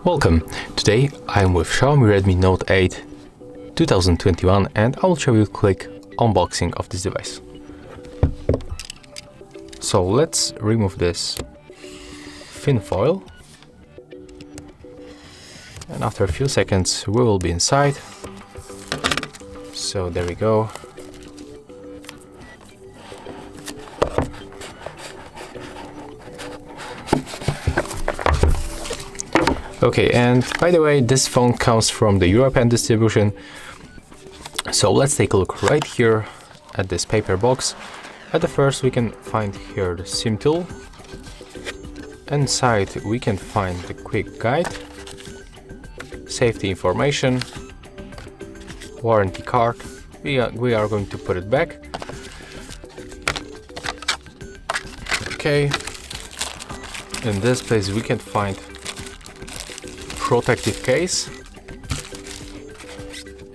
Welcome! Today I am with Xiaomi Redmi Note 8 2021 and I will show you a quick unboxing of this device. So let's remove this thin foil, and after a few seconds we will be inside. So there we go. Okay, and by the way, this phone comes from the European distribution. So let's take a look right here at this paper box. At the first we can find here the SIM tool. Inside we can find the quick guide, safety information, warranty card. We are going to put it back. Okay, in this place we can find protective case.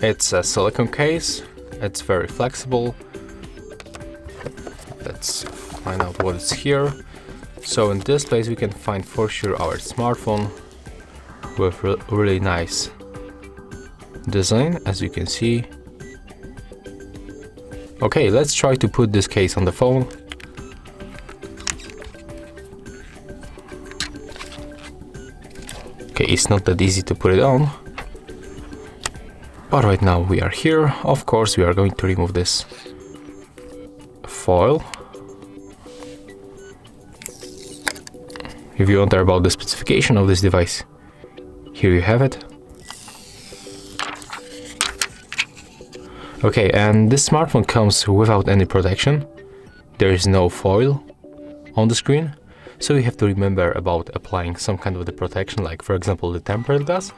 It's a silicone case, it's very flexible. Let's find out what is here. So in this place we can find for sure our smartphone with really nice design, as you can see. Okay, let's try to put this case on the phone. Okay, it's not that easy to put it on, but right now we are here. Of course, we are going to remove this foil. If you wonder about the specification of this device, here you have it. Okay, and this smartphone comes without any protection. There is no foil on the screen, so you have to remember about applying some kind of the protection, like for example the tempered glass.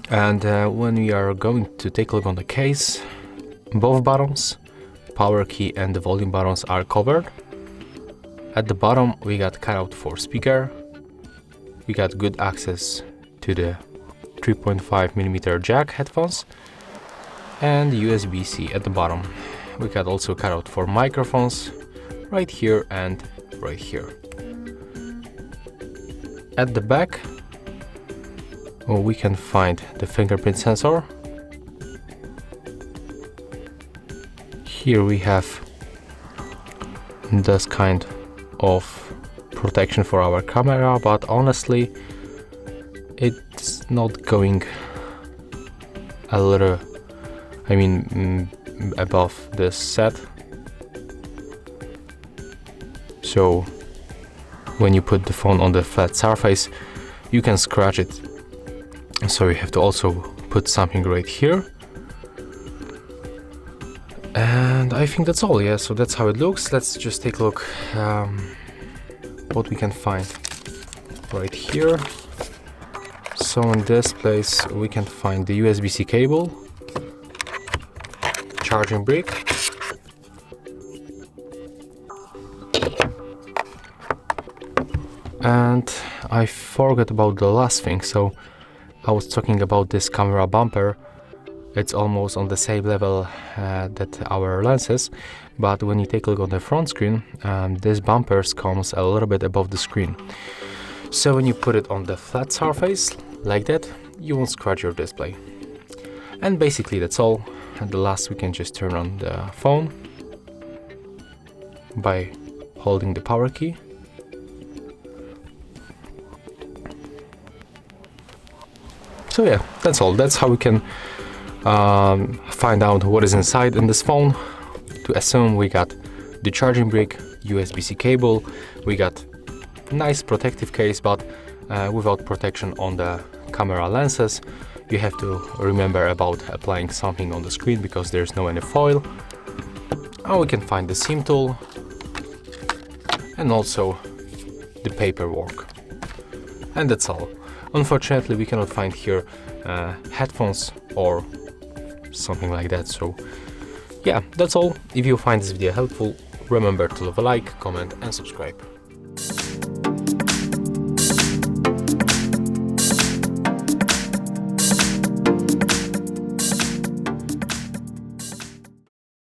And when we are going to take a look on the case, both buttons, power key and the volume buttons, are covered. At the bottom we got cutout for speaker. We got good access to the 3.5mm jack headphones and USB-C at the bottom. We got also cutout for microphones right here and right here. At the back we can find the fingerprint sensor. Here we have this kind of protection for our camera, but honestly it's not going a little, above this set. So when you put the phone on the flat surface you can scratch it, so you have to also put something right here. And I think that's all. Yeah, so that's how it looks. Let's just take a look what we can find right here. So in this place we can find the USB-C cable, charging brick, and I forgot about the last thing. So I was talking about this camera bumper. It's almost on the same level that our lenses, but when you take a look on the front screen, this bumper comes a little bit above the screen. So when you put it on the flat surface like that, you won't scratch your display. And basically that's all. At the last we can just turn on the phone by holding the power key. So yeah, that's all. That's how we can find out what is inside in this phone. To assume we got the charging brick, USB-C cable, we got nice protective case, but without protection on the camera lenses. You have to remember about applying something on the screen because there's no any foil. And we can find the SIM tool and also the paperwork. And that's all. Unfortunately we cannot find here headphones or something like that. So yeah, that's all. If you find this video helpful, remember to leave a like, comment and subscribe.